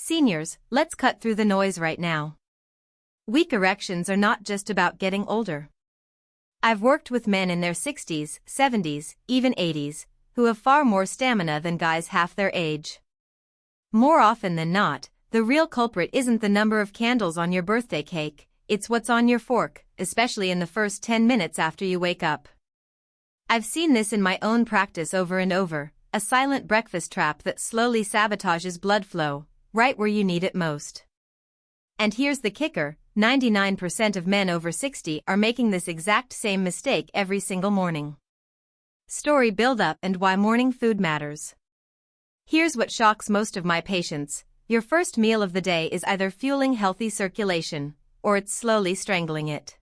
Seniors, let's cut through the noise right now. Weak erections are not just about getting older. I've worked with men in their 60s, 70s, even 80s, who have far more stamina than guys half their age. More often than not, the real culprit isn't the number of candles on your birthday cake, it's what's on your fork, especially in the first 10 minutes after you wake up. I've seen this in my own practice over and over, a silent breakfast trap that slowly sabotages blood flow, right where you need it most. And here's the kicker, 99% of men over 60 are making this exact same mistake every single morning. Story build-up and why morning food matters. Here's what shocks most of my patients. Your first meal of the day is either fueling healthy circulation, or it's slowly strangling it.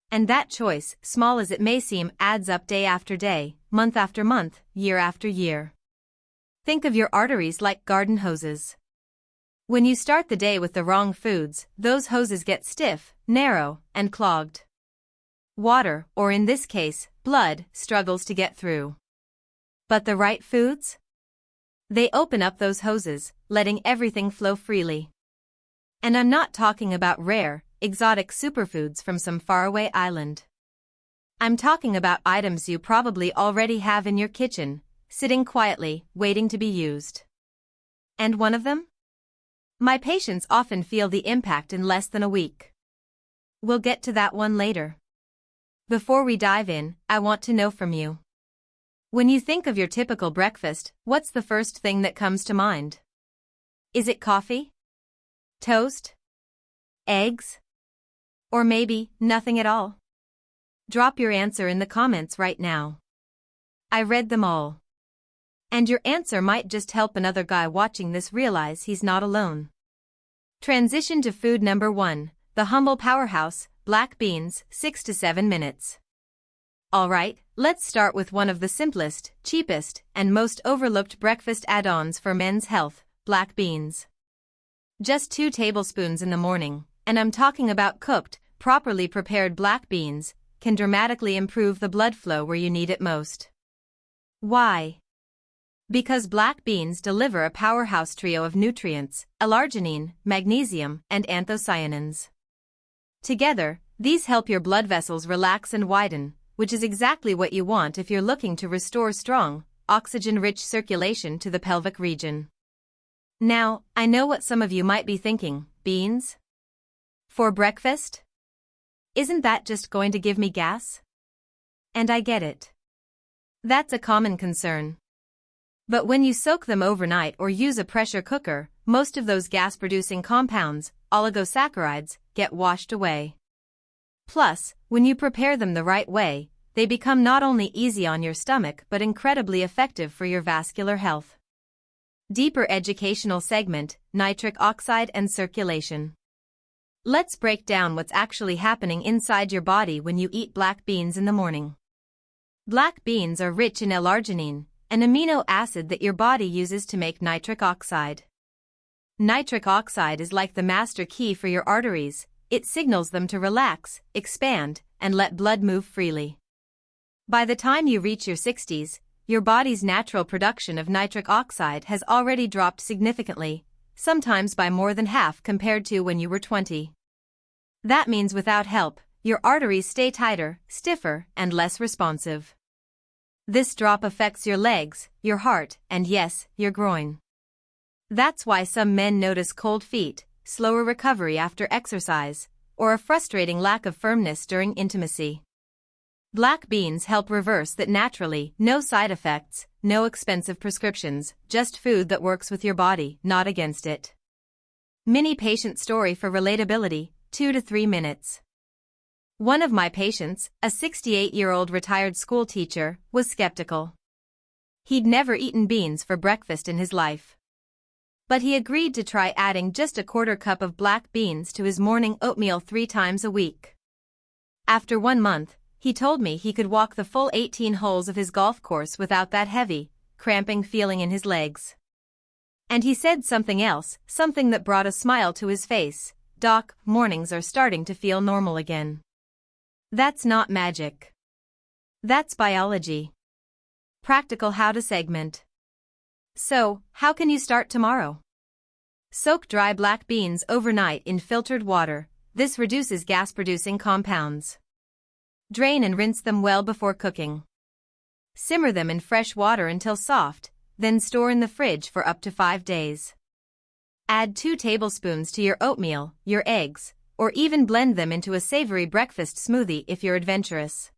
And that choice, small as it may seem, adds up day after day, month after month, year after year. Think of your arteries like garden hoses. When you start the day with the wrong foods, those hoses get stiff, narrow, and clogged. Water, or in this case, blood, struggles to get through. But the right foods? They open up those hoses, letting everything flow freely. And I'm not talking about rare, exotic superfoods from some faraway island. I'm talking about items you probably already have in your kitchen, sitting quietly, waiting to be used. And one of them? My patients often feel the impact in less than a week. We'll get to that one later. Before we dive in, I want to know from you. When you think of your typical breakfast, what's the first thing that comes to mind? Is it coffee? Toast? Eggs? Or maybe, nothing at all? Drop your answer in the comments right now. I read them all. And your answer might just help another guy watching this realize he's not alone. Transition to food number 1, the humble powerhouse, black beans, 6 to 7 minutes. Alright, let's start with one of the simplest, cheapest, and most overlooked breakfast add-ons for men's health, black beans. Just 2 tablespoons in the morning, and I'm talking about cooked, properly prepared black beans, can dramatically improve the blood flow where you need it most. Why? Because black beans deliver a powerhouse trio of nutrients, L-arginine, magnesium, and anthocyanins. Together, these help your blood vessels relax and widen, which is exactly what you want if you're looking to restore strong, oxygen-rich circulation to the pelvic region. Now, I know what some of you might be thinking, beans? For breakfast? Isn't that just going to give me gas? And I get it. That's a common concern. But when you soak them overnight or use a pressure cooker, most of those gas-producing compounds, oligosaccharides, get washed away. Plus, when you prepare them the right way, they become not only easy on your stomach but incredibly effective for your vascular health. Deeper educational segment, nitric oxide and circulation. Let's break down what's actually happening inside your body when you eat black beans in the morning. Black beans are rich in L-arginine, an amino acid that your body uses to make nitric oxide. Nitric oxide is like the master key for your arteries. It signals them to relax, expand, and let blood move freely. By the time you reach your 60s, your body's natural production of nitric oxide has already dropped significantly, sometimes by more than half compared to when you were 20. That means without help, your arteries stay tighter, stiffer, and less responsive. This drop affects your legs, your heart, and yes, your groin. That's why some men notice cold feet, slower recovery after exercise, or a frustrating lack of firmness during intimacy. Black beans help reverse that naturally, no side effects, no expensive prescriptions, just food that works with your body, not against it. Mini patient story for relatability, 2 to 3 minutes. One of my patients, a 68-year-old retired school teacher, was skeptical. He'd never eaten beans for breakfast in his life. But he agreed to try adding just a quarter cup of black beans to his morning oatmeal 3 times a week. After 1 month, he told me he could walk the full 18 holes of his golf course without that heavy, cramping feeling in his legs. And he said something else, something that brought a smile to his face. "Doc, mornings are starting to feel normal again." That's not magic. That's biology. Practical how to segment. So, how can you start tomorrow? Soak dry black beans overnight in filtered water. This reduces gas-producing compounds. Drain and rinse them well before cooking. Simmer them in fresh water until soft, then store in the fridge for up to 5 days. Add 2 tablespoons to your oatmeal, your eggs, or even blend them into a savory breakfast smoothie if you're adventurous.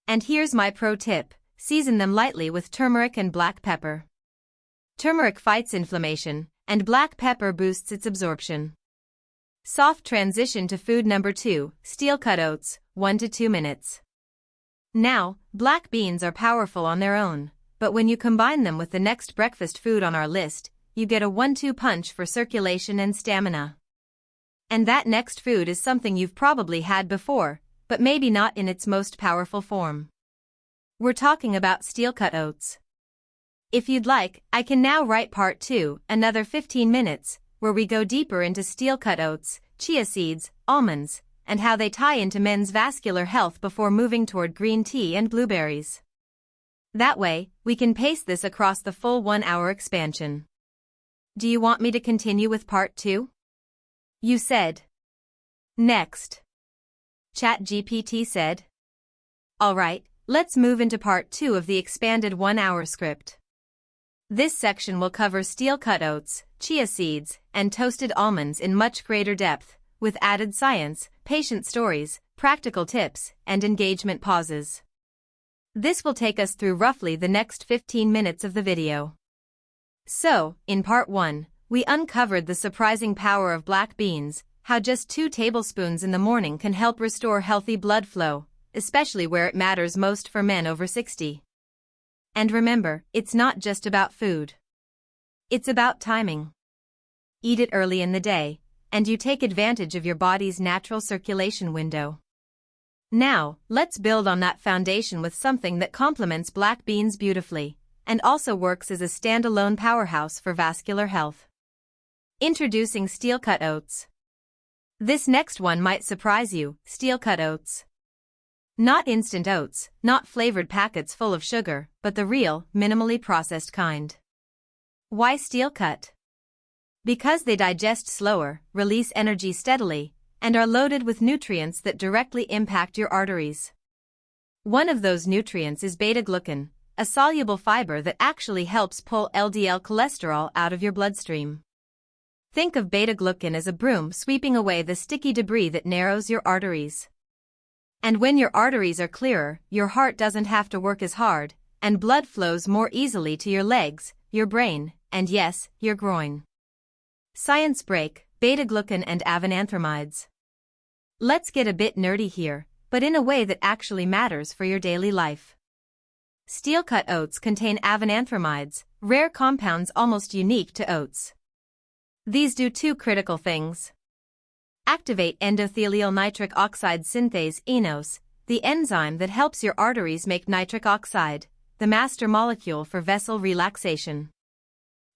And here's my pro tip: season them lightly with turmeric and black pepper. Turmeric fights inflammation, and black pepper boosts its absorption. Soft transition to food number 2, steel-cut oats, 1 to 2 minutes. Now, black beans are powerful on their own, but when you combine them with the next breakfast food on our list, you get a 1-2 punch for circulation and stamina. And that next food is something you've probably had before, but maybe not in its most powerful form. We're talking about steel-cut oats. If you'd like, I can now write part 2, another 15 minutes, where we go deeper into steel-cut oats, chia seeds, almonds, and how they tie into men's vascular health before moving toward green tea and blueberries. That way, we can pace this across the full 1-hour expansion. Do you want me to continue with part 2? You said. Next. ChatGPT said. Alright, let's move into part 2 of the expanded 1-hour script. This section will cover steel-cut oats, chia seeds, and toasted almonds in much greater depth, with added science, patient stories, practical tips, and engagement pauses. This will take us through roughly the next 15 minutes of the video. So, in part 1, we uncovered the surprising power of black beans, how just 2 tablespoons in the morning can help restore healthy blood flow, especially where it matters most for men over 60. And remember, it's not just about food. It's about timing. Eat it early in the day, and you take advantage of your body's natural circulation window. Now, let's build on that foundation with something that complements black beans beautifully, and also works as a standalone powerhouse for vascular health. Introducing steel-cut oats. This next one might surprise you: steel-cut oats. Not instant oats, not flavored packets full of sugar, but the real, minimally processed kind. Why steel-cut? Because they digest slower, release energy steadily, and are loaded with nutrients that directly impact your arteries. One of those nutrients is beta-glucan, a soluble fiber that actually helps pull LDL cholesterol out of your bloodstream. Think of beta-glucan as a broom sweeping away the sticky debris that narrows your arteries. And when your arteries are clearer, your heart doesn't have to work as hard, and blood flows more easily to your legs, your brain, and yes, your groin. Science break: beta-glucan and avenanthramides. Let's get a bit nerdy here, but in a way that actually matters for your daily life. Steel-cut oats contain avenanthramides, rare compounds almost unique to oats. These do 2 critical things. Activate endothelial nitric oxide synthase (eNOS), the enzyme that helps your arteries make nitric oxide, the master molecule for vessel relaxation.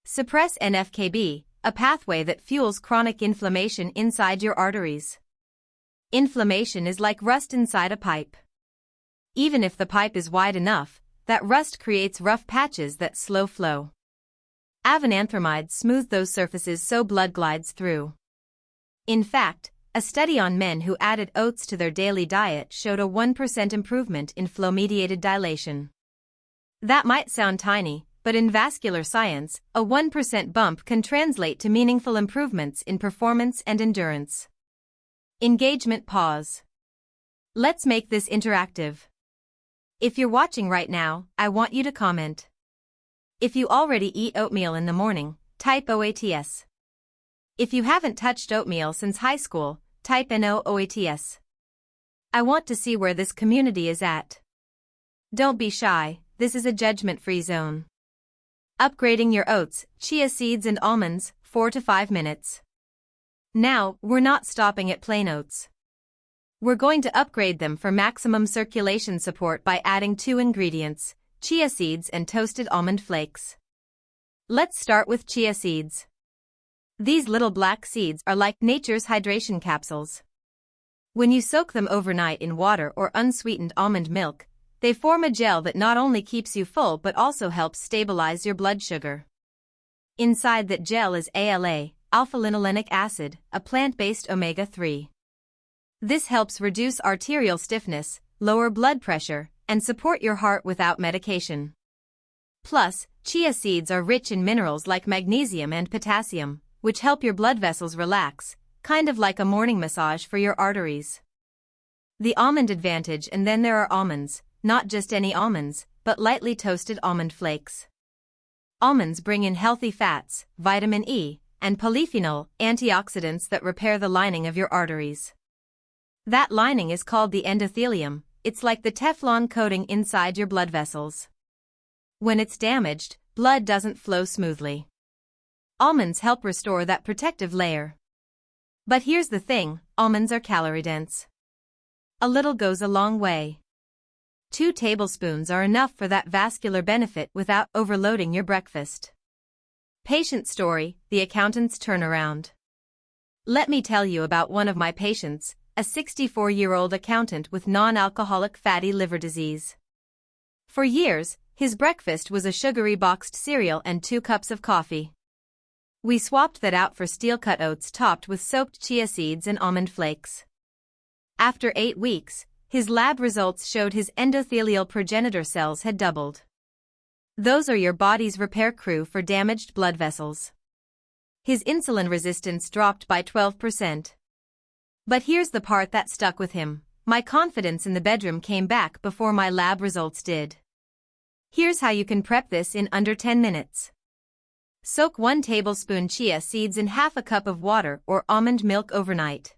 Suppress NF-κB, a pathway that fuels chronic inflammation inside your arteries. Inflammation is like rust inside a pipe. Even if the pipe is wide enough, that rust creates rough patches that slow flow. Avenanthramides smooth those surfaces so blood glides through. In fact, a study on men who added oats to their daily diet showed a 1% improvement in flow-mediated dilation. That might sound tiny, but in vascular science, a 1% bump can translate to meaningful improvements in performance and endurance. Engagement pause. Let's make this interactive. If you're watching right now, I want you to comment. If you already eat oatmeal in the morning, type OATS. If you haven't touched oatmeal since high school, type NOOATS. I want to see where this community is at. Don't be shy, this is a judgment-free zone. Upgrading your oats, chia seeds and almonds, 4 to 5 minutes. Now, we're not stopping at plain oats. We're going to upgrade them for maximum circulation support by adding 2 ingredients, chia seeds and toasted almond flakes. Let's start with chia seeds. These little black seeds are like nature's hydration capsules. When you soak them overnight in water or unsweetened almond milk, they form a gel that not only keeps you full but also helps stabilize your blood sugar. Inside that gel is ALA, alpha-linolenic acid, a plant-based omega-3. This helps reduce arterial stiffness, lower blood pressure, and support your heart without medication. Plus, chia seeds are rich in minerals like magnesium and potassium, which help your blood vessels relax, kind of like a morning massage for your arteries. The almond advantage. And then there are almonds, not just any almonds, but lightly toasted almond flakes. Almonds bring in healthy fats, vitamin E, and polyphenol, antioxidants that repair the lining of your arteries. That lining is called the endothelium. It's like the Teflon coating inside your blood vessels. When it's damaged, blood doesn't flow smoothly. Almonds help restore that protective layer. But here's the thing, almonds are calorie-dense. A little goes a long way. 2 tablespoons are enough for that vascular benefit without overloading your breakfast. Patient story, the accountant's turnaround. Let me tell you about one of my patients, a 64-year-old accountant with non-alcoholic fatty liver disease. For years, his breakfast was a sugary boxed cereal and 2 cups of coffee. We swapped that out for steel-cut oats topped with soaked chia seeds and almond flakes. After 8 weeks, his lab results showed his endothelial progenitor cells had doubled. Those are your body's repair crew for damaged blood vessels. His insulin resistance dropped by 12%. But here's the part that stuck with him. My confidence in the bedroom came back before my lab results did. Here's how you can prep this in under 10 minutes. Soak 1 tablespoon chia seeds in half a cup of water or almond milk overnight.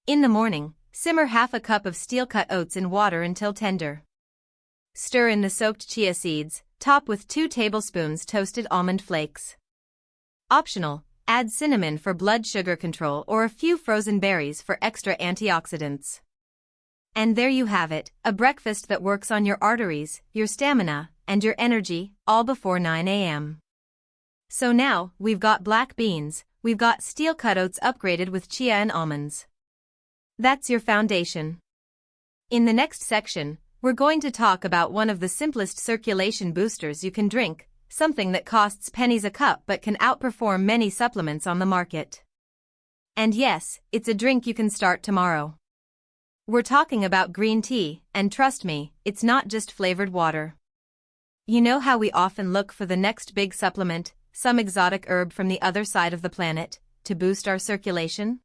In the morning, simmer half a cup of steel-cut oats in water until tender. Stir in the soaked chia seeds, top with 2 tablespoons toasted almond flakes. Optional, add cinnamon for blood sugar control or a few frozen berries for extra antioxidants. And there you have it, a breakfast that works on your arteries, your stamina, and your energy, all before 9 a.m. So now, we've got black beans, we've got steel-cut oats upgraded with chia and almonds. That's your foundation. In the next section, we're going to talk about one of the simplest circulation boosters you can drink, something that costs pennies a cup but can outperform many supplements on the market. And yes, it's a drink you can start tomorrow. We're talking about green tea, and trust me, it's not just flavored water. You know how we often look for the next big supplement, some exotic herb from the other side of the planet, to boost our circulation?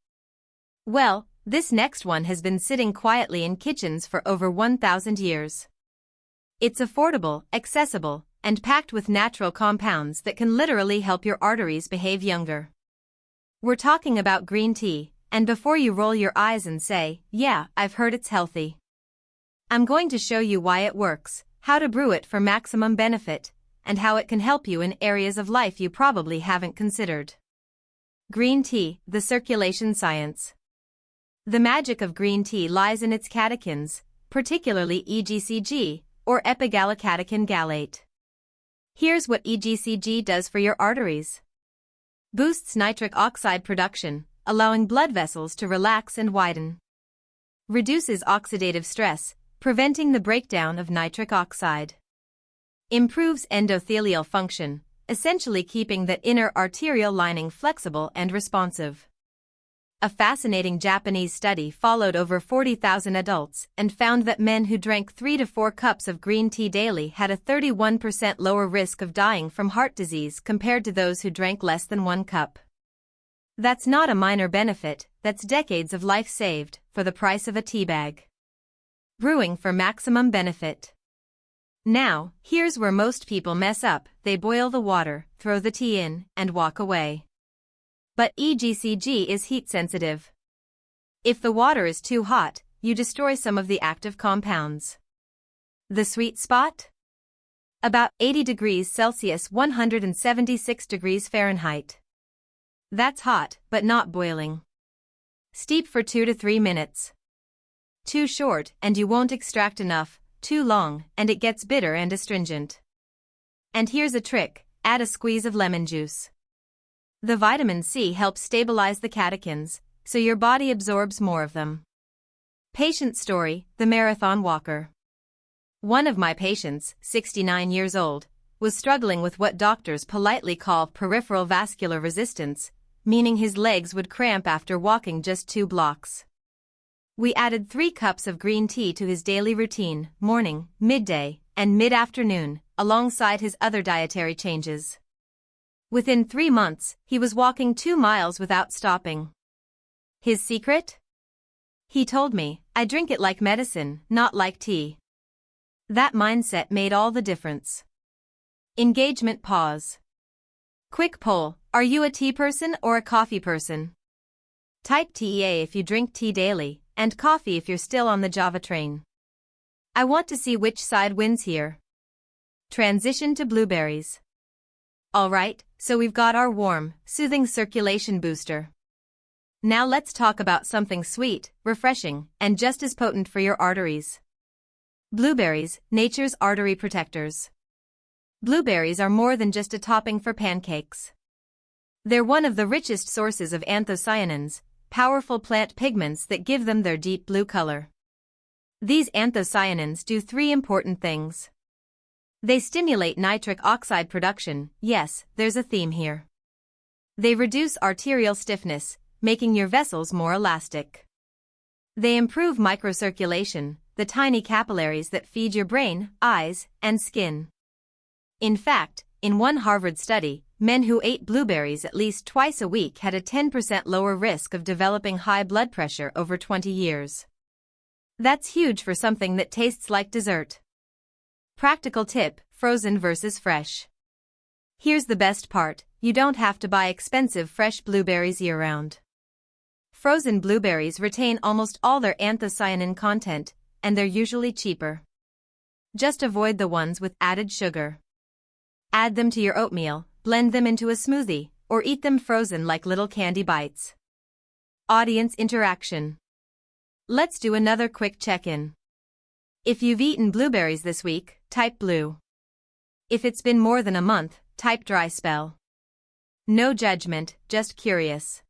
Well, this next one has been sitting quietly in kitchens for over 1,000 years. It's affordable, accessible, and packed with natural compounds that can literally help your arteries behave younger. We're talking about green tea, and before you roll your eyes and say, "Yeah, I've heard it's healthy," I'm going to show you why it works, how to brew it for maximum benefit, and how it can help you in areas of life you probably haven't considered. Green tea, the circulation science. The magic of green tea lies in its catechins, particularly EGCG, or epigallocatechin gallate. Here's what EGCG does for your arteries. Boosts nitric oxide production, allowing blood vessels to relax and widen. Reduces oxidative stress, preventing the breakdown of nitric oxide. Improves endothelial function, essentially keeping the inner arterial lining flexible and responsive. A fascinating Japanese study followed over 40,000 adults and found that men who drank 3 to 4 cups of green tea daily had a 31% lower risk of dying from heart disease compared to those who drank less than 1 cup. That's not a minor benefit, that's decades of life saved, for the price of a tea bag. Brewing for maximum benefit. Now, here's where most people mess up, they boil the water, throw the tea in, and walk away. But EGCG is heat sensitive. If the water is too hot, you destroy some of the active compounds. The sweet spot? About 80 degrees Celsius, 176 degrees Fahrenheit. That's hot, but not boiling. Steep for 2 to 3 minutes. Too short, and you won't extract enough. Too long, and it gets bitter and astringent. And here's a trick, add a squeeze of lemon juice. The vitamin C helps stabilize the catechins, so your body absorbs more of them. Patient story, the marathon walker. One of my patients, 69 years old, was struggling with what doctors politely call peripheral vascular resistance, meaning his legs would cramp after walking just 2 blocks. We added 3 cups of green tea to his daily routine, morning, midday, and mid-afternoon, alongside his other dietary changes. Within 3 months, he was walking 2 miles without stopping. His secret? He told me, "I drink it like medicine, not like tea." That mindset made all the difference. Engagement pause. Quick poll, are you a tea person or a coffee person? Type TEA if you drink tea daily, and coffee if you're still on the Java train. I want to see which side wins here. Transition to blueberries. Alright, so we've got our warm, soothing circulation booster. Now let's talk about something sweet, refreshing, and just as potent for your arteries. Blueberries, nature's artery protectors. Blueberries are more than just a topping for pancakes. They're one of the richest sources of anthocyanins, powerful plant pigments that give them their deep blue color. These anthocyanins do 3 important things. They stimulate nitric oxide production, yes, there's a theme here. They reduce arterial stiffness, making your vessels more elastic. They improve microcirculation, the tiny capillaries that feed your brain, eyes, and skin. In fact, in one Harvard study, men who ate blueberries at least twice a week had a 10% lower risk of developing high blood pressure over 20 years. That's huge for something that tastes like dessert. Practical tip, frozen versus fresh. Here's the best part, you don't have to buy expensive fresh blueberries year-round. Frozen blueberries retain almost all their anthocyanin content, and they're usually cheaper. Just avoid the ones with added sugar. Add them to your oatmeal, blend them into a smoothie, or eat them frozen like little candy bites. Audience interaction. Let's do another quick check-in. If you've eaten blueberries this week, type blue. If it's been more than a month, type dry spell. No judgment, just curious.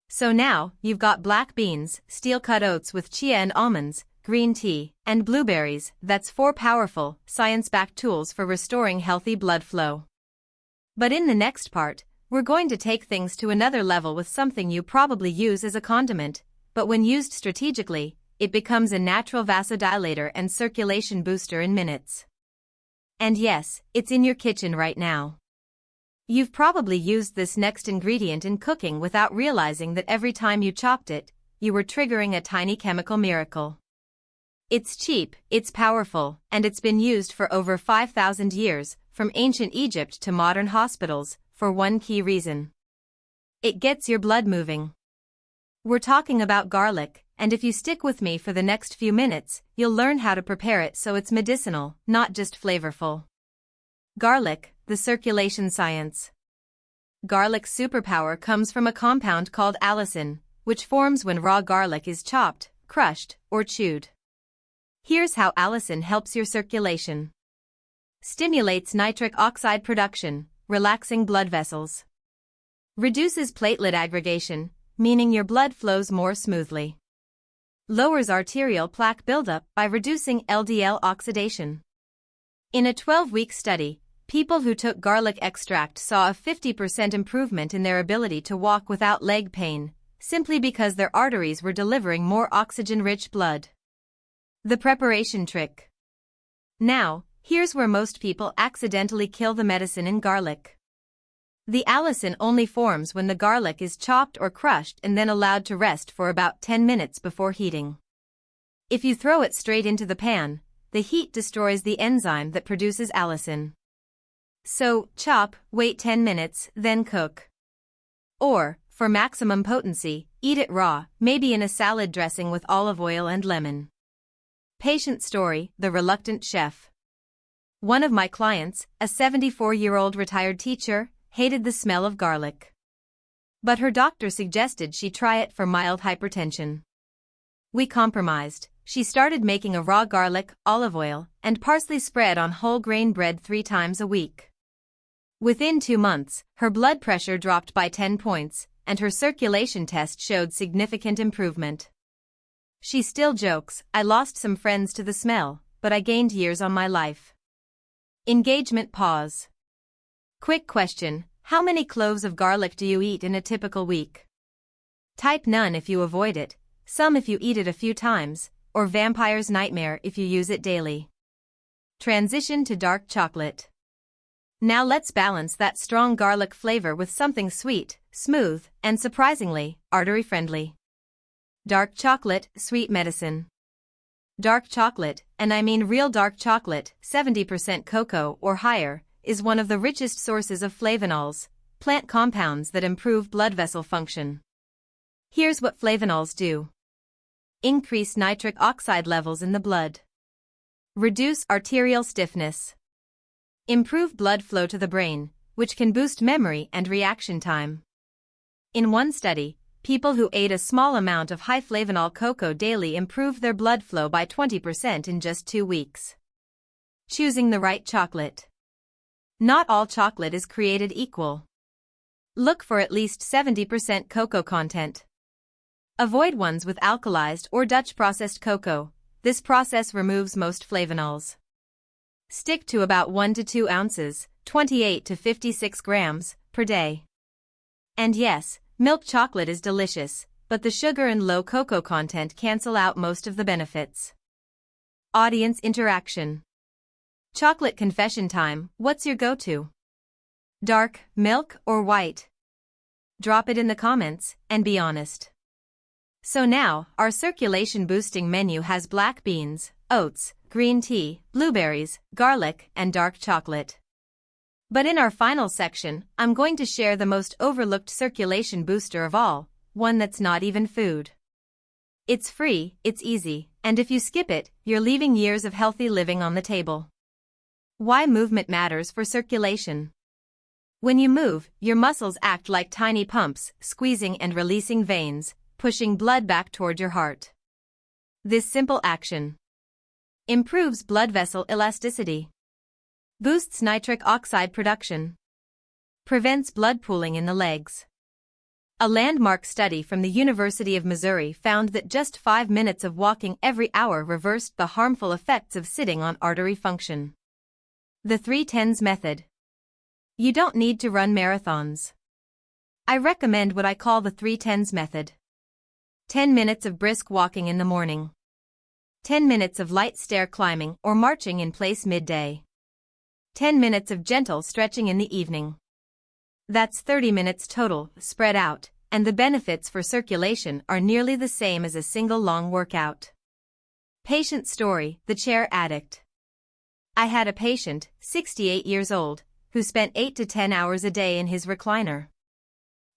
So now, you've got black beans, steel-cut oats with chia and almonds, green tea, and blueberries. That's 4 powerful, science-backed tools for restoring healthy blood flow. But in the next part, we're going to take things to another level with something you probably use as a condiment, but when used strategically, it becomes a natural vasodilator and circulation booster in minutes. And yes, it's in your kitchen right now. You've probably used this next ingredient in cooking without realizing that every time you chopped it, you were triggering a tiny chemical miracle. It's cheap, it's powerful, and it's been used for over 5,000 years, from ancient Egypt to modern hospitals, for one key reason. It gets your blood moving. We're talking about garlic, and if you stick with me for the next few minutes, you'll learn how to prepare it so it's medicinal, not just flavorful. Garlic, the circulation science. Garlic's superpower comes from a compound called allicin, which forms when raw garlic is chopped, crushed, or chewed. Here's how allicin helps your circulation. Stimulates nitric oxide production, relaxing blood vessels. Reduces platelet aggregation, meaning your blood flows more smoothly. Lowers arterial plaque buildup by reducing LDL oxidation. In a 12-week study, people who took garlic extract saw a 50% improvement in their ability to walk without leg pain, simply because their arteries were delivering more oxygen-rich blood. The preparation trick. Now, here's where most people accidentally kill the medicine in garlic. The allicin only forms when the garlic is chopped or crushed and then allowed to rest for about 10 minutes before heating. If you throw it straight into the pan, the heat destroys the enzyme that produces allicin. So, chop, wait 10 minutes, then cook. Or, for maximum potency, eat it raw, maybe in a salad dressing with olive oil and lemon. Patient story, the reluctant chef. One of my clients, a 74-year-old retired teacher, hated the smell of garlic. But her doctor suggested she try it for mild hypertension. We compromised. She started making a raw garlic, olive oil, and parsley spread on whole grain bread 3 times a week. Within 2 months, her blood pressure dropped by 10 points, and her circulation test showed significant improvement. She still jokes, "I lost some friends to the smell, but I gained years on my life." Engagement pause. Quick question, How many cloves of garlic do you eat in a typical week? Type none if you avoid it, some if you eat it a few times, or vampire's nightmare if you use it daily. Transition to dark chocolate. Now let's balance that strong garlic flavor with something sweet, smooth, and surprisingly, artery-friendly. Dark chocolate, sweet medicine. Dark chocolate, and I mean real dark chocolate, 70% cocoa or higher, is one of the richest sources of flavonols, plant compounds that improve blood vessel function. Here's what flavonols do. Increase nitric oxide levels in the blood. Reduce arterial stiffness. Improve blood flow to the brain, which can boost memory and reaction time. In one study, people who ate a small amount of high flavonol cocoa daily improved their blood flow by 20% in just 2 weeks. Choosing the right chocolate. Not all chocolate is created equal. Look for at least 70% cocoa content. Avoid ones with alkalized or Dutch processed cocoa. This process removes most flavonols. Stick to about 1 to 2 ounces, 28 to 56 grams, per day. And yes, milk chocolate is delicious, but the sugar and low cocoa content cancel out most of the benefits. Audience interaction. Chocolate confession time, what's your go-to? Dark, milk, or white? Drop it in the comments, and be honest. So now, our circulation-boosting menu has black beans, oats, green tea, blueberries, garlic, and dark chocolate. But in our final section, I'm going to share the most overlooked circulation booster of all, one that's not even food. It's free, it's easy, and if you skip it, you're leaving years of healthy living on the table. Why movement matters for circulation. When you move, your muscles act like tiny pumps, squeezing and releasing veins, pushing blood back toward your heart. This simple action improves blood vessel elasticity, boosts nitric oxide production, prevents blood pooling in the legs. A landmark study from the University of Missouri found that just 5 minutes of walking every hour reversed the harmful effects of sitting on artery function. The 3-10s method. You don't need to run marathons. I recommend what I call the 3-10s method. 10 minutes of brisk walking in the morning. 10 minutes of light stair climbing or marching in place midday. 10 minutes of gentle stretching in the evening. That's 30 minutes total, spread out, and the benefits for circulation are nearly the same as a single long workout. Patient story, the chair addict. I had a patient, 68 years old, who spent 8 to 10 hours a day in his recliner.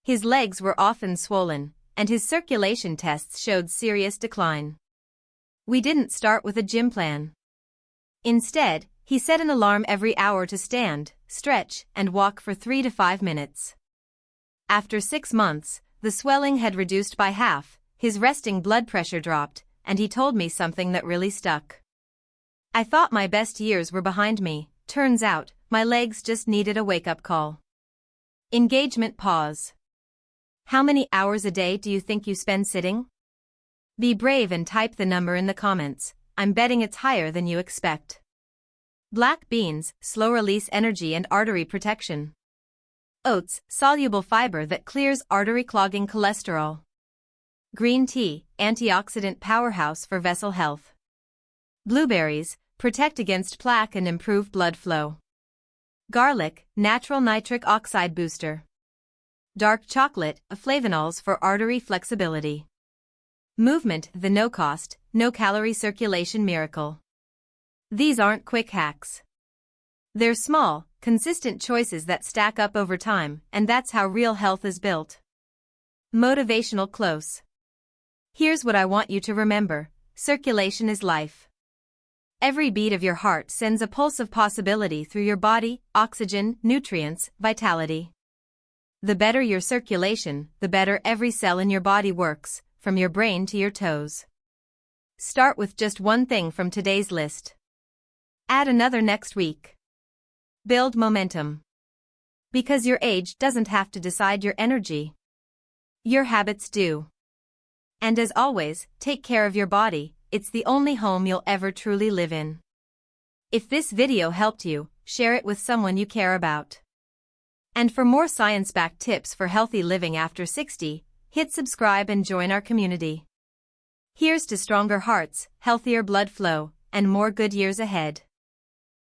His legs were often swollen, and his circulation tests showed serious decline. We didn't start with a gym plan. Instead, he set an alarm every hour to stand, stretch, and walk for 3 to 5 minutes. After 6 months, the swelling had reduced by half, his resting blood pressure dropped, and he told me something that really stuck. I thought my best years were behind me, turns out, my legs just needed a wake-up call. Engagement pause. How many hours a day do you think you spend sitting? Be brave and type the number in the comments. I'm betting it's higher than you expect. Black beans, slow-release energy and artery protection. Oats, soluble fiber that clears artery-clogging cholesterol. Green tea, antioxidant powerhouse for vessel health. Blueberries, protect against plaque and improve blood flow. Garlic, natural nitric oxide booster. Dark chocolate, flavonols for artery flexibility. Movement, the no-cost, no-calorie circulation miracle. These aren't quick hacks. They're small, consistent choices that stack up over time, and that's how real health is built. Motivational close. Here's what I want you to remember. Circulation is life. Every beat of your heart sends a pulse of possibility through your body, oxygen, nutrients, vitality. The better your circulation, the better every cell in your body works, from your brain to your toes. Start with just one thing from today's list. Add another next week. Build momentum. Because your age doesn't have to decide your energy. Your habits do. And as always, take care of your body. It's the only home you'll ever truly live in. If this video helped you, share it with someone you care about. And for more science-backed tips for healthy living after 60, hit subscribe and join our community. Here's to stronger hearts, healthier blood flow, and more good years ahead.